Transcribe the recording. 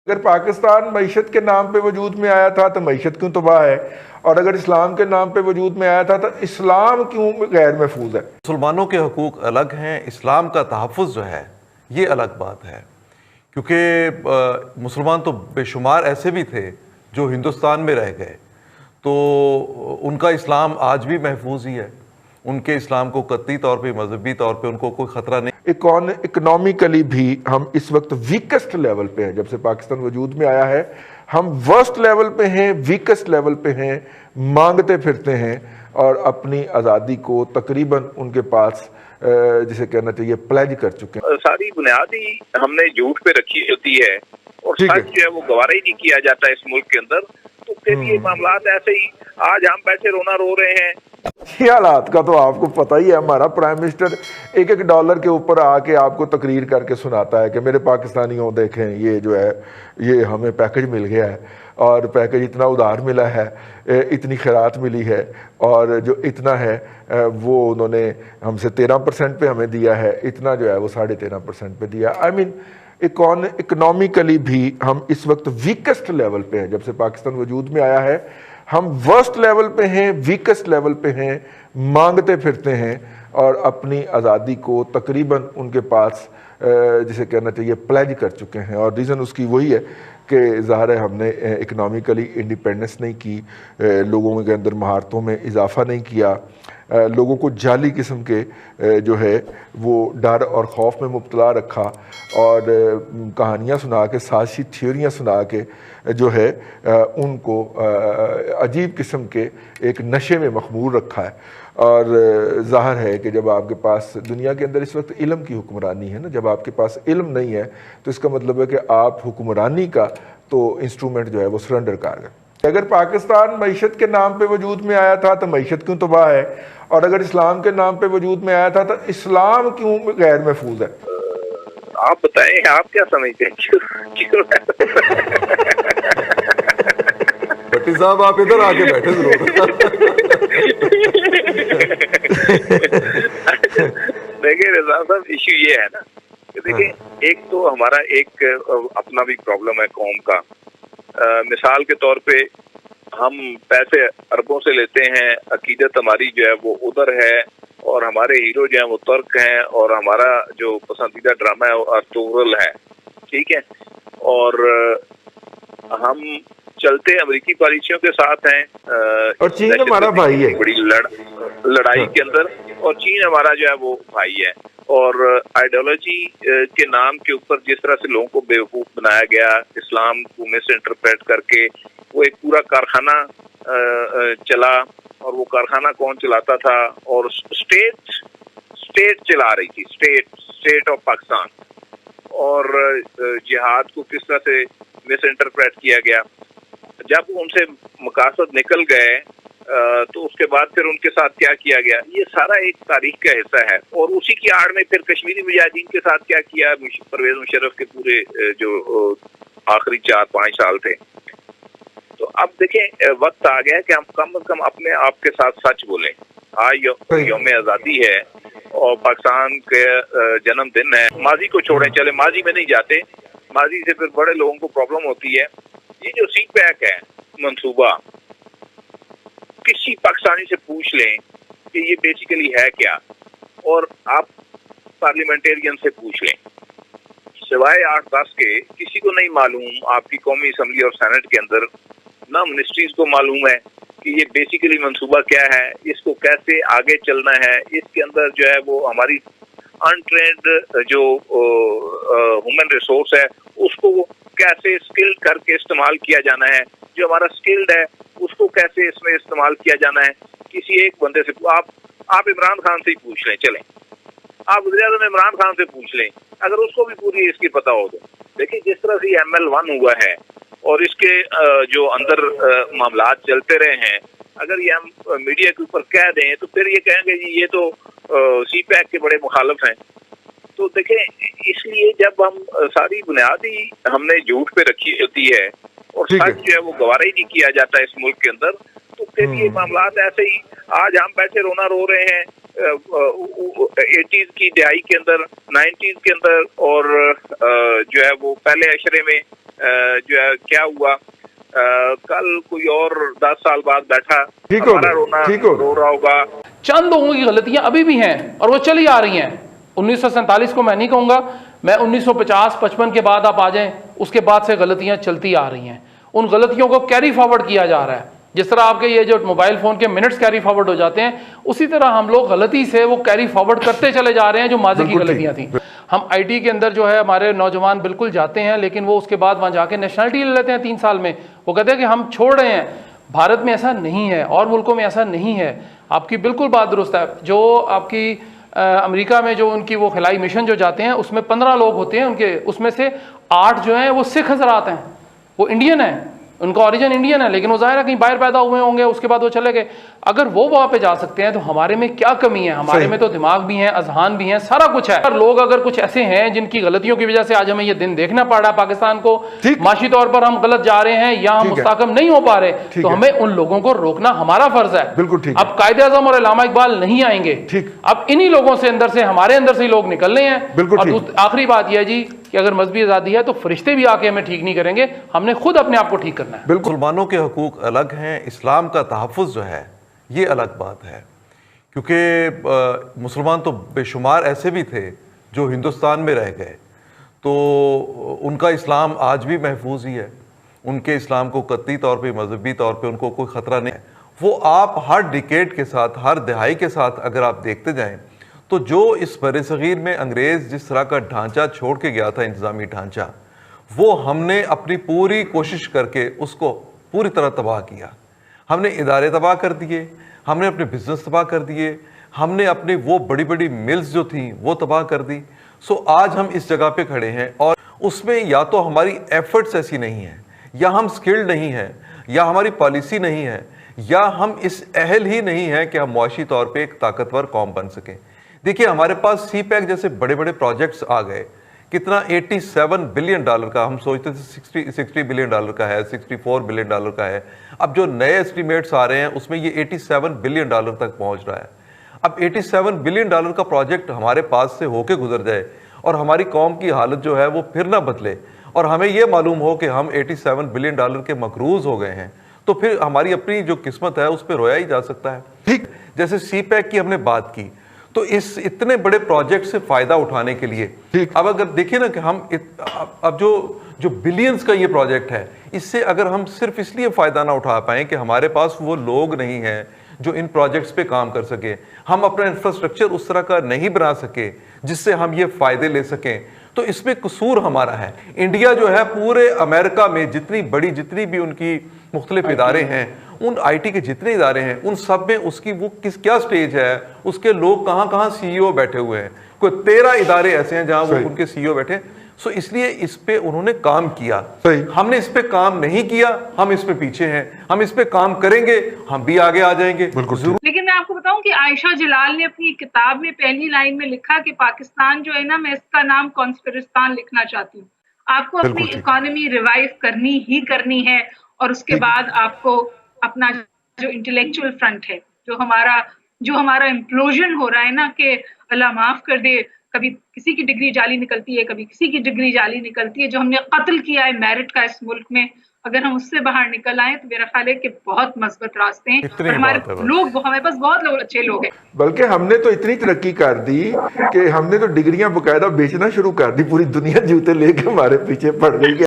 अगर पाकिस्तान मईशत के नाम पे वजूद में आया था तो मईशत क्यों तबाह है, और अगर इस्लाम के नाम पे वजूद में आया था तो इस्लाम क्यों गैर महफूज है। मुसलमानों के हकूक़ अलग हैं, इस्लाम का तहफ़्फ़ुज़ जो है ये अलग बात है। क्योंकि मुसलमान तो बेशुमार ऐसे भी थे जो हिंदुस्तान में रह गए, तो उनका इस्लाम आज भी महफूज ही है। उनके इस्लाम को कतई तौर पे, मजहबी तौर पे उनको कोई ख़तरा नहीं। इकोनॉमिकली भी हम इस वक्त वीकेस्ट लेवल पे हैं। जब से पाकिस्तान वजूद में आया है हम वर्स्ट लेवल पे हैं, वीकेस्ट लेवल पे हैं, मांगते फिरते हैं और अपनी आज़ादी को तकरीबन उनके पास जिसे कहना चाहिए प्लेज कर चुके हैं। सारी बुनियादी हमने झूठ पे रखी होती है और सच जो है वो गवारा ही नहीं किया जाता इस मुल्क के अंदर, तो फिर ये मामलात ऐसे ही आज हम बैठे रोना रो रहे हैं। ये हालात का तो आपको पता ही है। हमारा प्राइम मिनिस्टर एक एक डॉलर के ऊपर आके आपको तकरीर करके सुनाता है कि मेरे पाकिस्तानियों देखें ये जो है ये हमें पैकेज मिल गया है और पैकेज इतना उधार मिला है, इतनी खैरात मिली है और जो इतना है वो उन्होंने हमसे 13% पे हमें दिया है, इतना जो है वो 13.5% पे दिया। आई मीन इकोनॉमिकली भी हम इस वक्त वीकेस्ट लेवल पे हैं। जब से पाकिस्तान वजूद में आया है हम वर्स्ट लेवल पे हैं, वीकेस्ट लेवल पे हैं, मांगते फिरते हैं और अपनी आज़ादी को तकरीबन उनके पास जिसे कहना चाहिए प्लेज कर चुके हैं। और रीज़न उसकी वही है कि ज़ाहिर है हमने इकनॉमिकली इंडिपेंडेंस नहीं की, लोगों के अंदर महारतों में इजाफा नहीं किया, लोगों को जाली किस्म के जो है वो डर और खौफ में मुब्तला रखा और कहानियाँ सुना के, साजिशी थ्योरियाँ सुना के जो है उनको अजीब किस्म के एक नशे में मखमूर रखा है। और ज़ाहिर है कि जब आपके पास दुनिया के अंदर इस वक्त इल्म की हुक्मरानी है ना, जब आपके पास इल्म नहीं है तो इसका मतलब है कि आप हुक्मरानी का तो इंस्ट्रूमेंट जो है वो सरेंडर कर गए। अगर पाकिस्तान मईशत के नाम पे वजूद में आया था तो मईशत क्यों तबाह है, और अगर इस्लाम के नाम पे वजूद में आया था तो इस्लाम क्यों गैर महफूज है। आप बताएं, आप क्या समझते हैं? भट्टी साहब आप इधर आके बैठे देखिए रज़ा साहब, इश्यू ये है ना कि देखिए एक तो हमारा एक अपना भी प्रॉब्लम है कौम का। मिसाल के तौर पे हम पैसे अरबों से लेते हैं, अकीदत हमारी जो है वो उधर है और हमारे हीरो जो है वो तुर्क हैं और हमारा जो पसंदीदा ड्रामा है वो अर्तुगरुल है, ठीक है। और हम चलते अमेरिकी पॉलिसियों के साथ हैं और चीन हमारा भाई है बड़ी लड़ाई के अंदर, और चीन हमारा जो है वो भाई है। और आइडियोलॉजी के नाम के ऊपर जिस तरह से लोगों को बेवकूफ़ बनाया गया, इस्लाम को मिस इंटरप्रेट करके वो एक पूरा कारखाना चला, और वो कारखाना कौन चलाता था? और स्टेट चला रही थी, स्टेट ऑफ पाकिस्तान। और जिहाद को किस तरह से मिस इंटरप्रेट किया गया। जब उनसे मकासद निकल गए तो उसके बाद फिर उनके साथ क्या किया गया, ये सारा एक तारीख का हिस्सा है। और उसी की आड़ में फिर कश्मीरी मुजाहिदीन के साथ क्या किया परवेज मुशर्रफ के पूरे जो आखिरी 4-5 साल थे। तो अब देखें वक्त आ गया कि हम कम से कम अपने आप के साथ सच बोलें। आज यौम आज़ादी है और पाकिस्तान के जन्मदिन है। माजी को छोड़ें, चले माजी में नहीं जाते, माजी से फिर बड़े लोगों को प्रॉब्लम होती है। ये जो सी पैक है मंसूबा, किसी पाकिस्तानी से पूछ लें कि ये बेसिकली है क्या, और आप पार्लियामेंटेरियन से पूछ लें, सिवाय 8-10 के किसी को नहीं मालूम आपकी कौमी असम्बली और सेनेट के अंदर, ना मिनिस्ट्रीज को मालूम है कि ये बेसिकली मंसूबा क्या है, इसको कैसे आगे चलना है। इसके अंदर जो है वो हमारी अनट्रेंड जो ह्यूमन रिसोर्स है उसको कैसे स्किल्ड करके इस्तेमाल किया जाना है, जो हमारा स्किल्ड है उसको कैसे इसमें इस्तेमाल किया जाना है। किसी एक बंदे से आप इमरान खान से ही पूछ लें, चलें आप वज़ीर-ए-आज़म इमरान खान से पूछ लें, अगर उसको भी पूरी इसकी पता हो तो। देखिए जिस तरह से ML1 हुआ है और इसके जो अंदर मामलात चलते रहे हैं, अगर ये हम मीडिया के ऊपर कह दें तो फिर ये कहेंगे जी ये तो सी पैक के बड़े मुखालिफ हैं। तो देखें, इसलिए जब हम सारी बुनियादी हमने झूठ पे रखी होती है और सच जो है वो गवारा ही नहीं किया जाता इस मुल्क के अंदर, तो फिर ये मामलात ऐसे ही आज हम बैठे रोना रो रहे हैं 80s की दहाई के अंदर, 90s के अंदर, और जो है वो पहले अशरे में जो है क्या हुआ, कल कोई और 10 साल बाद बैठा हमारा रोना रो रहा होगा। चंद लोगों की गलतियां अभी भी हैं और वो चली आ रही हैं। 1947 को मैं नहीं कहूंगा, मैं 1950-55 के बाद आप आ जाएं, उसके बाद से गलतियां चलती आ रही हैं। उन गलतियों को कैरी फॉरवर्ड किया जा रहा है। जिस तरह आपके ये जो मोबाइल फोन के मिनट्स कैरी फॉरवर्ड हो जाते हैं, उसी तरह हम लोग गलती से वो कैरी फॉरवर्ड करते चले जा रहे हैं जो माजी की गलतियां थी। हम आईटी के अंदर जो है हमारे नौजवान बिल्कुल जाते हैं, लेकिन वो उसके बाद वहां जाके नेशनलिटी ले लेते हैं 3 साल में। वो कहते हैं कि हम छोड़ रहे हैं। भारत में ऐसा नहीं है और मुल्कों में ऐसा नहीं है। आपकी बिल्कुल बात दुरुस्त है। जो आपकी अमेरिका में जो उनकी वो खिलाई मिशन जो जाते हैं, उसमें 15 लोग होते हैं उनके, उसमें से 8 जो हैं वो सिख हजरात हैं, वो इंडियन हैं, उनका ओरिजिन इंडियन है, लेकिन वो जाहिर है कहीं बाहर पैदा हुए होंगे, उसके बाद वो चले गए। अगर वो वहां पे जा सकते हैं तो हमारे में क्या कमी है? हमारे में तो दिमाग भी है, अजहान भी है, सारा कुछ है। और लोग अगर कुछ ऐसे हैं जिनकी गलतियों की वजह से आज हमें ये दिन देखना पड़ रहा है, पाकिस्तान को माशी तौर पर हम गलत जा रहे हैं या हम मुस्तकम नहीं हो पा रहे, तो हमें उन लोगों को रोकना हमारा फर्ज है। बिल्कुल ठीक। अब कायदे आज़म और अल्लामा इकबाल नहीं आएंगे, अब इन्हीं लोगों से अंदर से, हमारे अंदर से ही लोग निकलने हैं। और आखिरी बात यह है जी कि अगर मजहबी आज़ादी है तो फरिश्ते भी आके हमें ठीक नहीं करेंगे, हमने खुद अपने आप को ठीक करना है। मुसलमानों के हकूक अलग हैं, इस्लाम का तहफ़्फ़ुज़ जो है ये अलग बात है। क्योंकि मुसलमान तो बेशुमार ऐसे भी थे जो हिंदुस्तान में रह गए, तो उनका इस्लाम आज भी महफूज ही है। उनके इस्लाम को कतई तौर पे, मजहबी तौर पे उनको कोई ख़तरा नहीं है। वो आप हर डिकेड के साथ, हर दहाई के साथ अगर आप देखते जाएं तो जो इस बरसगीर में अंग्रेज़ जिस तरह का ढांचा छोड़ के गया था, इंतज़ामी ढांचा, वो हमने अपनी पूरी कोशिश करके उसको पूरी तरह तबाह किया। हमने इदारे तबाह कर दिए, हमने अपने बिजनेस तबाह कर दिए, हमने अपनी वो बड़ी बड़ी मिल्स जो थी वो तबाह कर दी। सो आज हम इस जगह पे खड़े हैं और उसमें या तो हमारी एफर्ट्स ऐसी नहीं हैं, या हम स्किल्ड नहीं हैं, या हमारी पॉलिसी नहीं है, या हम इस अहल ही नहीं है कि हम मुआशी तौर पे एक ताकतवर कौम बन सकें। देखिए हमारे पास CPEC जैसे बड़े बड़े प्रोजेक्ट्स आ गए, कितना $87 बिलियन का, हम सोचते थे $60 बिलियन का है, $64 बिलियन का है। अब जो नए एस्टिमेट्स आ रहे हैं उसमें ये $87 बिलियन तक पहुंच रहा है। अब $87 बिलियन का प्रोजेक्ट हमारे पास से होके गुजर जाए और हमारी कौम की हालत जो है वो फिर ना बदले, और हमें ये मालूम हो कि हम $87 बिलियन के मकरूज हो गए हैं, तो फिर हमारी अपनी जो किस्मत है उस पर रोया ही जा सकता है। ठीक जैसे CPEC की हमने बात की, तो इस इतने बड़े प्रोजेक्ट से फायदा उठाने के लिए अब अगर देखिए ना कि हम अब जो बिलियंस का ये प्रोजेक्ट है, इससे अगर हम सिर्फ इसलिए फायदा ना उठा पाएं कि हमारे पास वो लोग नहीं हैं जो इन प्रोजेक्ट्स पे काम कर सके, हम अपना इंफ्रास्ट्रक्चर उस तरह का नहीं बना सके जिससे हम ये फायदे ले सकें, तो इसमें कसूर हमारा है। इंडिया जो है पूरे अमेरिका में जितनी भी उनकी मुख्तलिफ इदारे हैं, उन IT के जितने इदारे हैं, उन सब में उसकी वो क्या स्टेज है, उसके लोग कहाँ CEO बैठे हुए हैं। कोई 13 इदारे ऐसे हैं जहां वो उनके CEO बैठे। सो इसलिए इस पे उन्होंने काम किया, हमने इस पे काम नहीं किया, हम इस पे पीछे हैं। हम इस पे काम करेंगे, हम भी आगे आ जाएंगे। लेकिन मैं आपको बताऊं कि आयशा जलाल ने अपनी किताब में पहली लाइन में लिखा कि पाकिस्तान जो है ना, मैं इसका नाम कॉन्स्पिरिस्तान लिखना चाहती हूँ। आपको अपनी इकोनॉमी रिवाइव करनी ही करनी है, और उसके बाद आपको अपना जो इंटेलेक्चुअल फ्रंट है, जो हमारा इम्प्लोजन हो रहा है ना, कि अल्लाह माफ कर दे, कभी किसी की डिग्री जाली निकलती है, कभी किसी की डिग्री जाली निकलती है, जो हमने कत्ल किया है मेरिट का इस मुल्क में, अगर हम उससे बाहर निकल आए तो मेरा ख्याल है कि बहुत मजबूत रास्ते हैं। और हमारे पास बहुत लोग अच्छे लोग हैं। बल्कि हमने तो इतनी तरक्की कर दी कि हमने तो डिग्रियां बकायदा बेचना शुरू कर दी, पूरी दुनिया जूते लेके हमारे पीछे पड़ गई है।